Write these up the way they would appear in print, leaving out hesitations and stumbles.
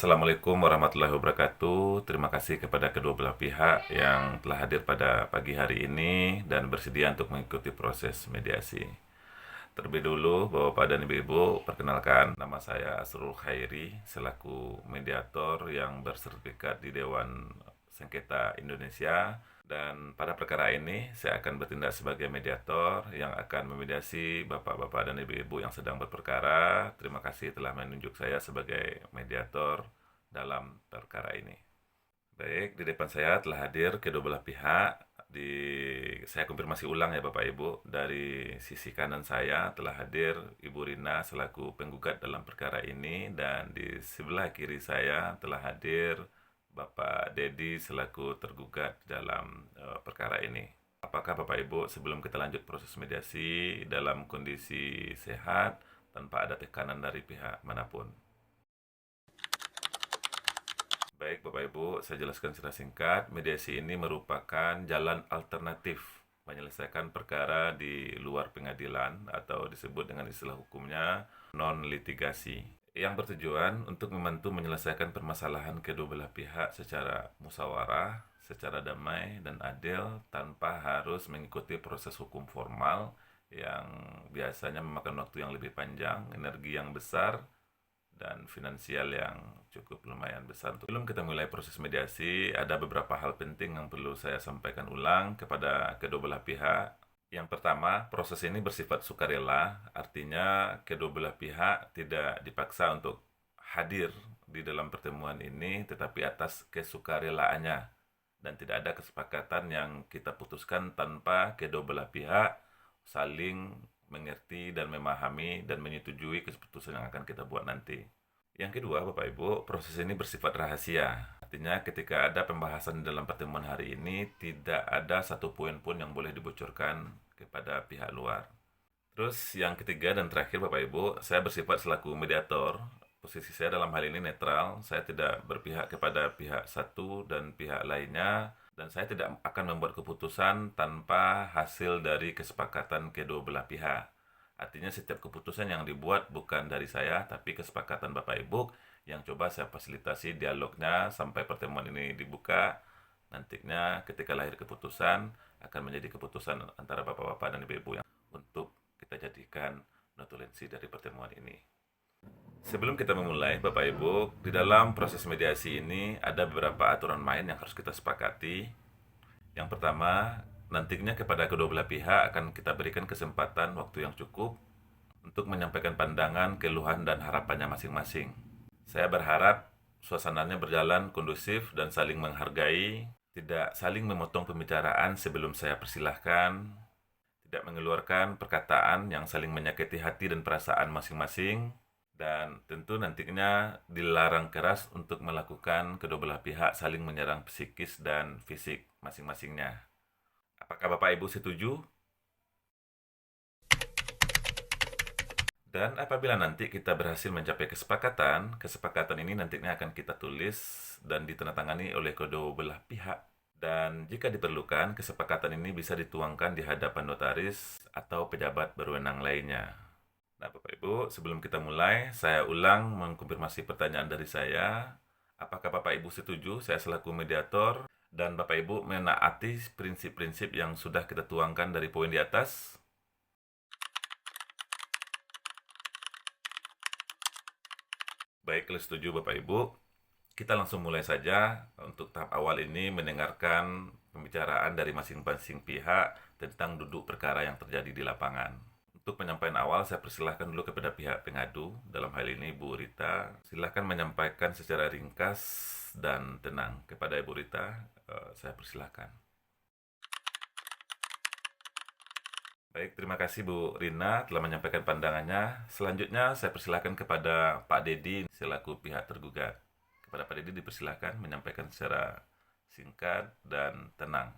Assalamualaikum warahmatullahi wabarakatuh. Terima kasih kepada kedua belah pihak yang telah hadir pada pagi hari ini dan bersedia untuk mengikuti proses mediasi. Terlebih dulu, Bapak dan Ibu-Ibu, perkenalkan nama saya Asrul Khairi selaku mediator yang bersertifikat di Dewan Sengketa Indonesia. Dan pada perkara ini, saya akan bertindak sebagai mediator yang akan memediasi Bapak-Bapak dan Ibu-Ibu yang sedang berperkara. Terima kasih telah menunjuk saya sebagai mediator dalam perkara ini. Baik, di depan saya telah hadir kedua belah pihak. Saya konfirmasi ulang ya Bapak Ibu. Dari sisi kanan saya telah hadir Ibu Rina selaku penggugat dalam perkara ini, dan di sebelah kiri saya telah hadir Bapak Dedi selaku tergugat dalam perkara ini. Apakah Bapak Ibu sebelum kita lanjut proses mediasi dalam kondisi sehat tanpa ada tekanan dari pihak manapun? Baik Bapak Ibu, saya jelaskan secara singkat. Mediasi ini merupakan jalan alternatif menyelesaikan perkara di luar pengadilan atau disebut dengan istilah hukumnya non-litigasi, yang bertujuan untuk membantu menyelesaikan permasalahan kedua belah pihak secara musyawarah, secara damai dan adil tanpa harus mengikuti proses hukum formal yang biasanya memakan waktu yang lebih panjang, energi yang besar, dan finansial yang cukup lumayan besar. Sebelum kita mulai proses mediasi, ada beberapa hal penting yang perlu saya sampaikan ulang kepada kedua belah pihak. Yang pertama, proses ini bersifat sukarela, artinya kedua belah pihak tidak dipaksa untuk hadir di dalam pertemuan ini, tetapi atas kesukarelaannya. Dan tidak ada kesepakatan yang kita putuskan tanpa kedua belah pihak saling mengerti dan memahami dan menyetujui keputusan yang akan kita buat nanti. Yang kedua, Bapak Ibu, proses ini bersifat rahasia. Artinya ketika ada pembahasan dalam pertemuan hari ini, tidak ada satu poin pun yang boleh dibocorkan kepada pihak luar. Terus yang ketiga dan terakhir Bapak Ibu, saya bersifat selaku mediator. Posisi saya dalam hal ini netral, saya tidak berpihak kepada pihak satu dan pihak lainnya, dan saya tidak akan membuat keputusan tanpa hasil dari kesepakatan kedua belah pihak. Artinya setiap keputusan yang dibuat bukan dari saya, tapi kesepakatan Bapak Ibu yang coba saya fasilitasi dialognya sampai pertemuan ini dibuka. Nantinya ketika lahir keputusan akan menjadi keputusan antara Bapak-Bapak dan Ibu-Ibu yang untuk kita jadikan notulensi dari pertemuan ini. Sebelum kita memulai, Bapak Ibu, di dalam proses mediasi ini ada beberapa aturan main yang harus kita sepakati. Yang pertama, nantinya kepada kedua belah pihak akan kita berikan kesempatan waktu yang cukup untuk menyampaikan pandangan, keluhan, dan harapannya masing-masing. Saya berharap suasananya berjalan kondusif dan saling menghargai, tidak saling memotong pembicaraan sebelum saya persilahkan, tidak mengeluarkan perkataan yang saling menyakiti hati dan perasaan masing-masing, dan tentu nantinya dilarang keras untuk melakukan kedua belah pihak saling menyerang psikis dan fisik masing-masingnya. Apakah Bapak Ibu setuju? Dan apabila nanti kita berhasil mencapai kesepakatan ini nantinya akan kita tulis dan ditandatangani oleh kedua belah pihak. Dan jika diperlukan, kesepakatan ini bisa dituangkan di hadapan notaris atau pejabat berwenang lainnya. Nah, Bapak Ibu, sebelum kita mulai, saya ulang mengkonfirmasi pertanyaan dari saya. Apakah Bapak Ibu setuju saya selaku mediator dan Bapak Ibu menaati prinsip-prinsip yang sudah kita tuangkan dari poin di atas? Baik, kalau setuju Bapak Ibu, kita langsung mulai saja untuk tahap awal ini mendengarkan pembicaraan dari masing-masing pihak tentang duduk perkara yang terjadi di lapangan. Untuk penyampaian awal, saya persilahkan dulu kepada pihak pengadu, dalam hal ini Bu Rita. Silahkan menyampaikan secara ringkas dan tenang. Kepada Ibu Rita, saya persilahkan. Baik, terima kasih Bu Rina telah menyampaikan pandangannya. Selanjutnya, saya persilahkan kepada Pak Dedi selaku pihak tergugat. Kepada Pak Dedi dipersilahkan menyampaikan secara singkat dan tenang.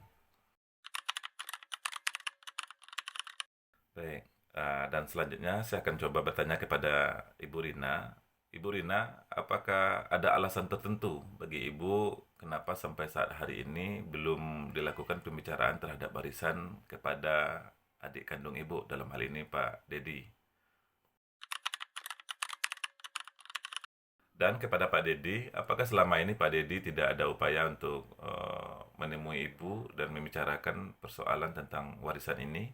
Baik. Dan selanjutnya saya akan coba bertanya kepada Ibu Rina. Ibu Rina, apakah ada alasan tertentu bagi Ibu kenapa sampai saat hari ini belum dilakukan pembicaraan terhadap barisan kepada adik kandung Ibu, dalam hal ini Pak Dedi? Dan kepada Pak Dedi, apakah selama ini Pak Dedi tidak ada upaya untuk menemui Ibu dan membicarakan persoalan tentang warisan ini?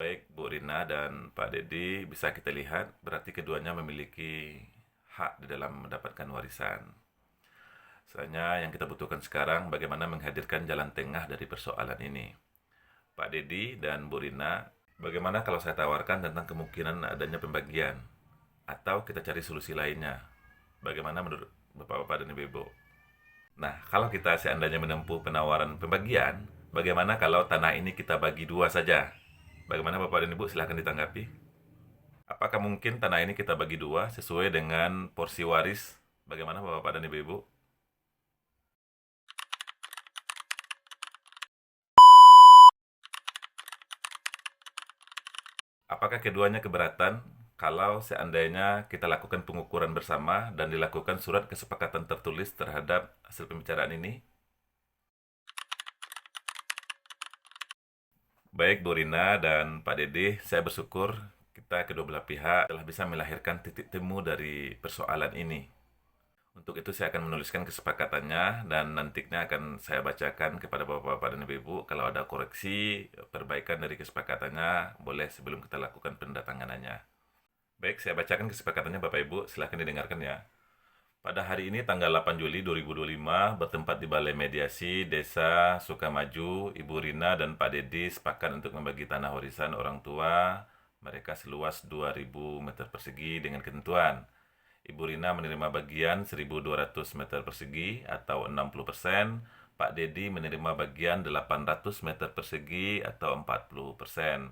Baik, Bu Rina dan Pak Dedi, bisa kita lihat berarti keduanya memiliki hak di dalam mendapatkan warisan. Soalnya yang kita butuhkan sekarang bagaimana menghadirkan jalan tengah dari persoalan ini. Pak Dedi dan Bu Rina, bagaimana kalau saya tawarkan tentang kemungkinan adanya pembagian? Atau kita cari solusi lainnya? Bagaimana menurut Bapak-Bapak dan Ibu-Ibu? Nah, kalau kita seandainya menempuh penawaran pembagian, bagaimana kalau tanah ini kita bagi dua saja? Bagaimana Bapak dan Ibu? Silahkan ditanggapi. Apakah mungkin tanah ini kita bagi dua sesuai dengan porsi waris? Bagaimana Bapak dan Ibu-Ibu? Apakah keduanya keberatan kalau seandainya kita lakukan pengukuran bersama dan dilakukan surat kesepakatan tertulis terhadap hasil pembicaraan ini? Baik Bu Rina dan Pak Dede, saya bersyukur kita kedua belah pihak telah bisa melahirkan titik temu dari persoalan ini. Untuk itu saya akan menuliskan kesepakatannya dan nantinya akan saya bacakan kepada Bapak-Bapak dan Ibu-Ibu. Kalau ada koreksi, perbaikan dari kesepakatannya, boleh sebelum kita lakukan pendatanganannya. Baik, saya bacakan kesepakatannya Bapak Ibu, silahkan didengarkan ya. Pada hari ini tanggal 8 Juli 2025 bertempat di Balai Mediasi Desa Sukamaju, Ibu Rina dan Pak Dedi sepakat untuk membagi tanah warisan orang tua mereka seluas 2.000 meter persegi dengan ketentuan. Ibu Rina menerima bagian 1.200 meter persegi atau 60%, Pak Dedi menerima bagian 800 meter persegi atau 40%.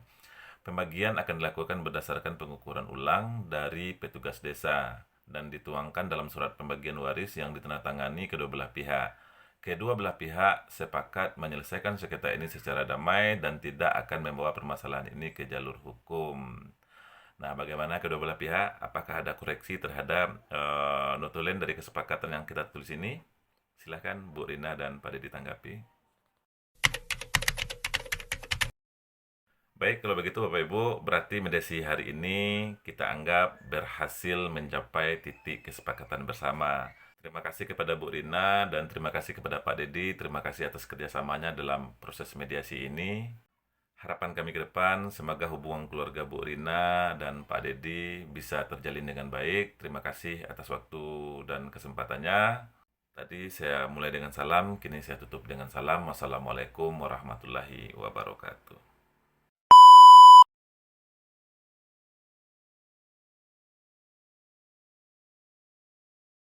Pembagian akan dilakukan berdasarkan pengukuran ulang dari petugas desa dan dituangkan dalam surat pembagian waris yang ditandatangani kedua belah pihak. Kedua belah pihak sepakat menyelesaikan sengketa ini secara damai dan tidak akan membawa permasalahan ini ke jalur hukum. Nah, bagaimana kedua belah pihak? Apakah ada koreksi terhadap notulen dari kesepakatan yang kita tulis ini? Silahkan Bu Rina dan Pak Dedi tanggapi. Baik, kalau begitu Bapak Ibu, berarti mediasi hari ini kita anggap berhasil mencapai titik kesepakatan bersama. Terima kasih kepada Bu Rina dan terima kasih kepada Pak Dedi. Terima kasih atas kerjasamanya dalam proses mediasi ini. Harapan kami ke depan, semoga hubungan keluarga Bu Rina dan Pak Dedi bisa terjalin dengan baik. Terima kasih atas waktu dan kesempatannya. Tadi saya mulai dengan salam, kini saya tutup dengan salam. Wassalamualaikum warahmatullahi wabarakatuh.